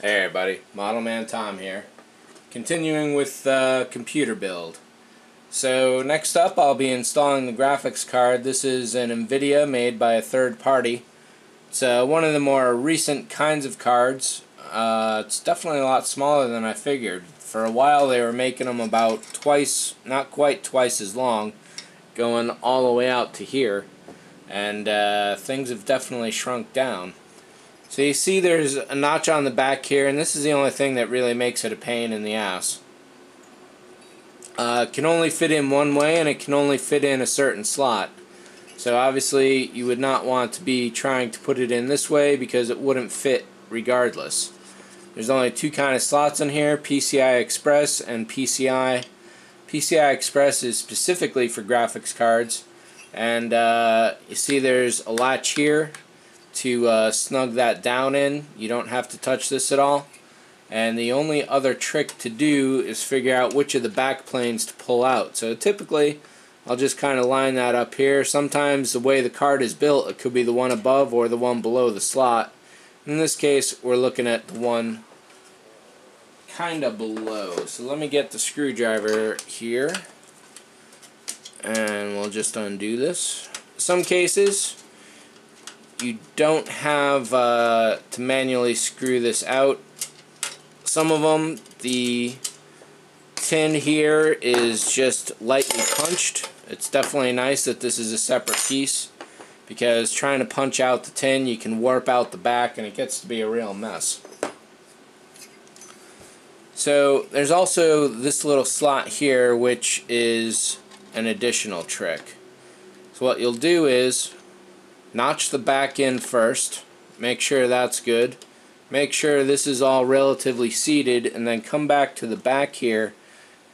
Hey everybody, Model Man Tom here. Continuing with ComputerBuild. So next up I'll be installing the graphics card. This is an NVIDIA made by a third party. It's one of the more recent kinds of cards. It's definitely a lot smaller than I figured. For a while they were making them about twice, not quite twice as long, going all the way out to here. And things have definitely shrunk down. So you see there's a notch on the back here, and this is the only thing that really makes it a pain in the ass. It can only fit in one way, and it can only fit in a certain slot. So obviously you would not want to be trying to put it in this way because it wouldn't fit regardless. There's only two kind of slots in here, PCI Express and PCI. PCI Express is specifically for graphics cards, and you see there's a latch here to snug that down in. You don't have to touch this at all. And the only other trick to do is figure out which of the back planes to pull out. So typically I'll just kind of line that up here. Sometimes the way the card is built, it could be the one above or the one below the slot. In this case we're looking at the one kind of below. So let me get the screwdriver here and we'll just undo this. Some cases you don't have to manually screw this out. Some of them, the tin here is just lightly punched. It's definitely nice that this is a separate piece, because trying to punch out the tin, you can warp out the back and it gets to be a real mess. So there's also this little slot here, which is an additional trick. So what you'll do is notch the back in first, make sure that's good, make sure this is all relatively seated, and then come back to the back here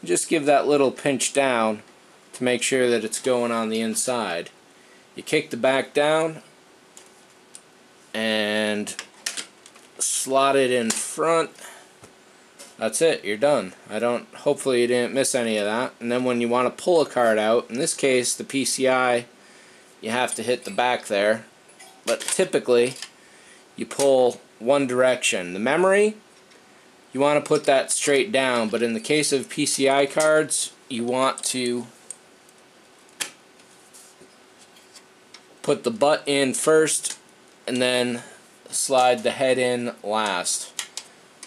and just give that little pinch down to make sure that it's going on the inside. You kick the back down and slot it in front. That's it, you're done. Hopefully you didn't miss any of that. And then when you want to pull a card out, in this case the PCI, you have to hit the back there, but typically you pull one direction. The memory, you want to put that straight down, but in the case of PCI cards, you want to put the butt in first and then slide the head in last.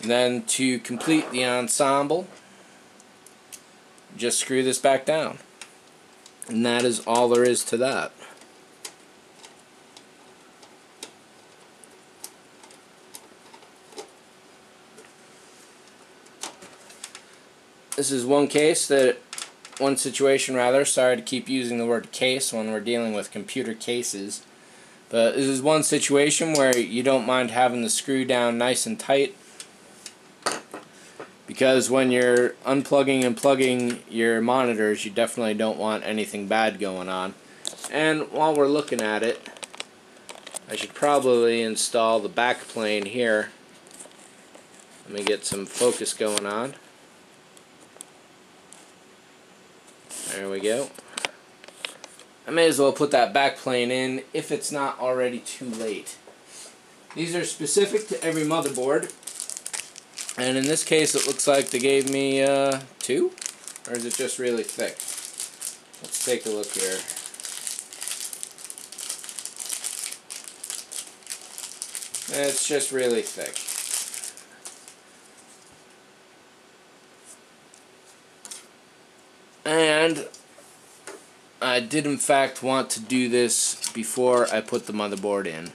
And then to complete the ensemble, just screw this back down. And that is all there is to that. This is one situation rather. Sorry to keep using the word case when we're dealing with computer cases. But this is one situation where you don't mind having the screw down nice and tight, because when you're unplugging and plugging your monitors, you definitely don't want anything bad going on. And while we're looking at it, I should probably install the back plane here. Let me get some focus going on. There we go. I may as well put that back plane in if it's not already too late. These are specific to every motherboard, and in this case it looks like they gave me two, or is it just really thick? Let's take a look here. It's just really thick. And I did in fact want to do this before I put the motherboard in.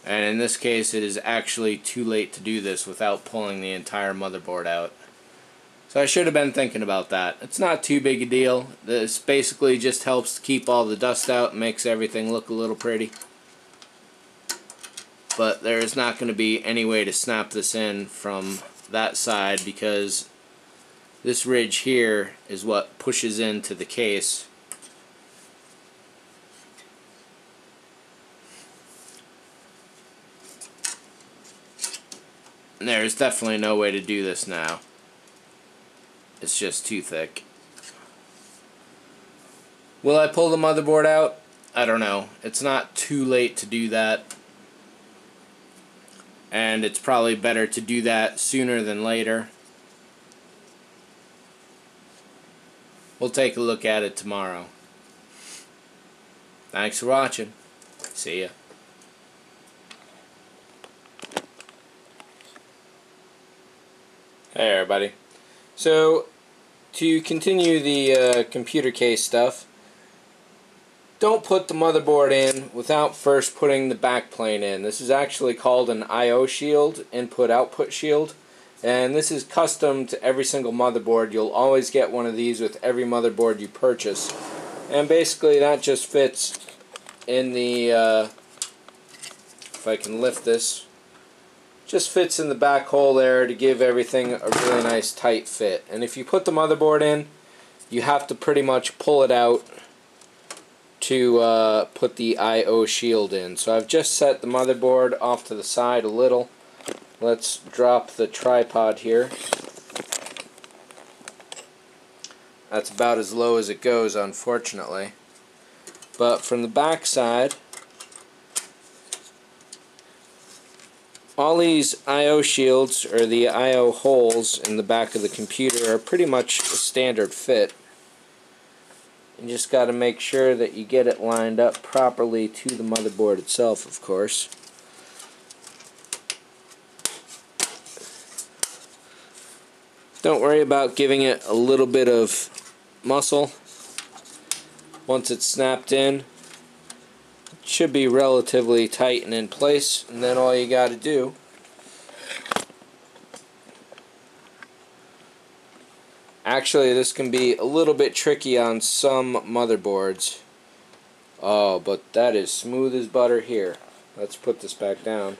And in this case it is actually too late to do this without pulling the entire motherboard out. So I should have been thinking about that. It's not too big a deal. This basically just helps to keep all the dust out and makes everything look a little pretty. But there is not going to be any way to snap this in from that side, because this ridge here is what pushes into the case. And there's definitely no way to do this now. It's just too thick. Will I pull the motherboard out? I don't know. It's not too late to do that. and it's probably better to do that sooner than later. We'll take a look at it tomorrow. Thanks for watching. See ya. Hey everybody. So, to continue the computer case stuff, don't put the motherboard in without first putting the backplane in. This is actually called an IOShield, input-output shield, and this is custom to every single motherboard. You'll always get one of these with every motherboard you purchase, and basically that just fits in the, if I can lift this, just fits in the back hole there to give everything a really nice tight fit. And if you put the motherboard in, you have to pretty much pull it out to put the IOShield in. So I've just set the motherboard off to the side a little. Let's drop the tripod here. That's about as low as it goes, unfortunately. But from the back side, all these IOShields, or the IO holes in the back of the computer, are pretty much a standard fit. You just got to make sure that you get it lined up properly to the motherboard itself, of course. Don't worry about giving it a little bit of muscle. Once it's snapped in, it should be relatively tight and in place, and then all you got to do actually, this can be a little bit tricky on some motherboards. Oh, but that is smooth as butter here. Let's put this back down.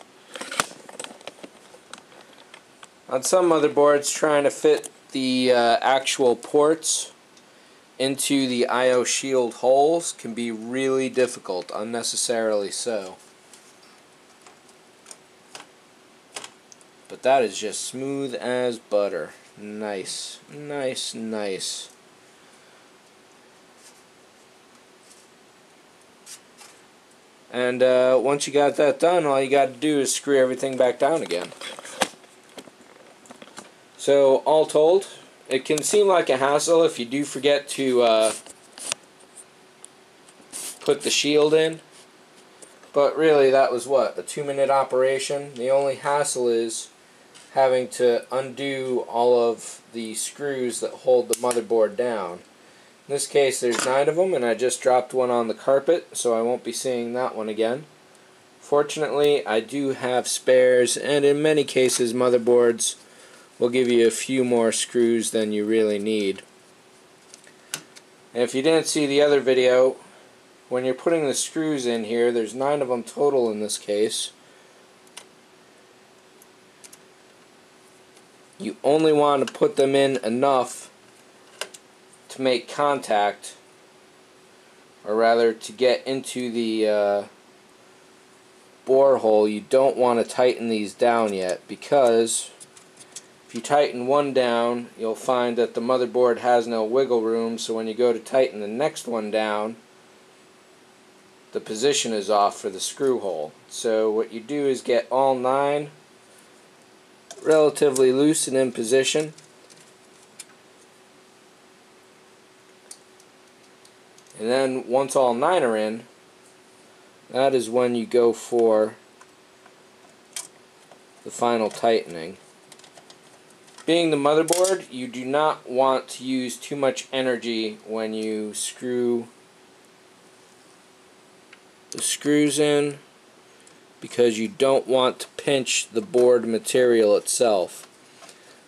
On some motherboards, trying to fit the actual ports into the IOShield holes can be really difficult, unnecessarily so. But that is just smooth as butter. Nice, nice, nice. And once you got that done, all you got to do is screw everything back down again. So, all told, it can seem like a hassle if you do forget to put the shield in. But really, that was what, a 2-minute operation? The only hassle is having to undo all of the screws that hold the motherboard down. In this case, there's 9 of them, and I just dropped one on the carpet, so I won't be seeing that one again. Fortunately, I do have spares, and in many cases, motherboards will give you a few more screws than you really need. And if you didn't see the other video, when you're putting the screws in here, there's 9 of them total in this case. You only want to put them in enough to make contact, or rather to get into the borehole. You don't want to tighten these down yet, because if you tighten one down, you'll find that the motherboard has no wiggle room, so when you go to tighten the next one down, the position is off for the screw hole. So what you do is get all 9 relatively loose and in position, and then once all 9 are in, that is when you go for the final tightening. Being the motherboard, you do not want to use too much energy when you screw the screws in, because you don't want to pinch the board material itself.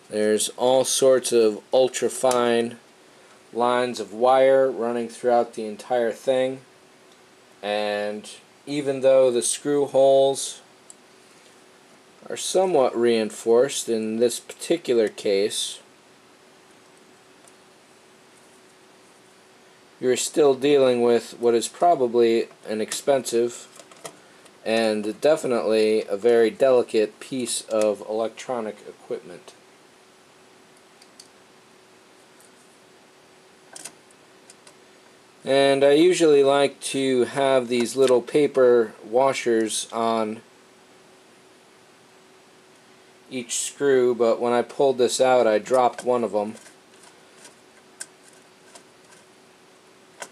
There's all sorts of ultra fine lines of wire running throughout the entire thing, and even though the screw holes are somewhat reinforced in this particular case, you're still dealing with what is probably an expensive and definitely a very delicate piece of electronic equipment. And I usually like to have these little paper washers on each screw, but when I pulled this out I dropped one of them.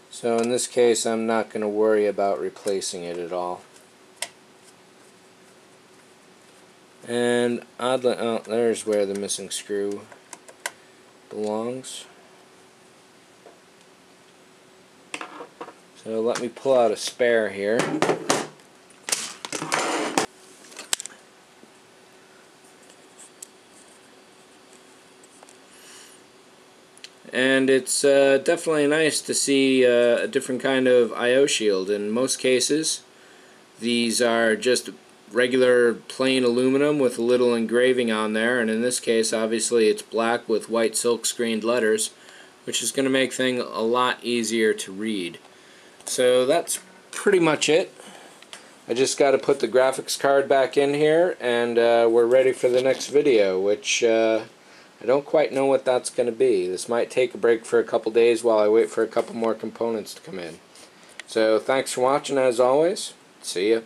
So in this case I'm not going to worry about replacing it at all. And oddly, oh, there's where the missing screw belongs. So let me pull out a spare here. And it's definitely nice to see a different kind of IOShield. In most cases, these are just regular plain aluminum with a little engraving on there, and in this case obviously it's black with white silk screened letters, which is going to make things a lot easier to read. So that's pretty much it. I just got to put the graphics card back in here, and we're ready for the next video, which I don't quite know what that's going to be. This might take a break for a couple days while I wait for a couple more components to come in. So thanks for watching as always. See ya.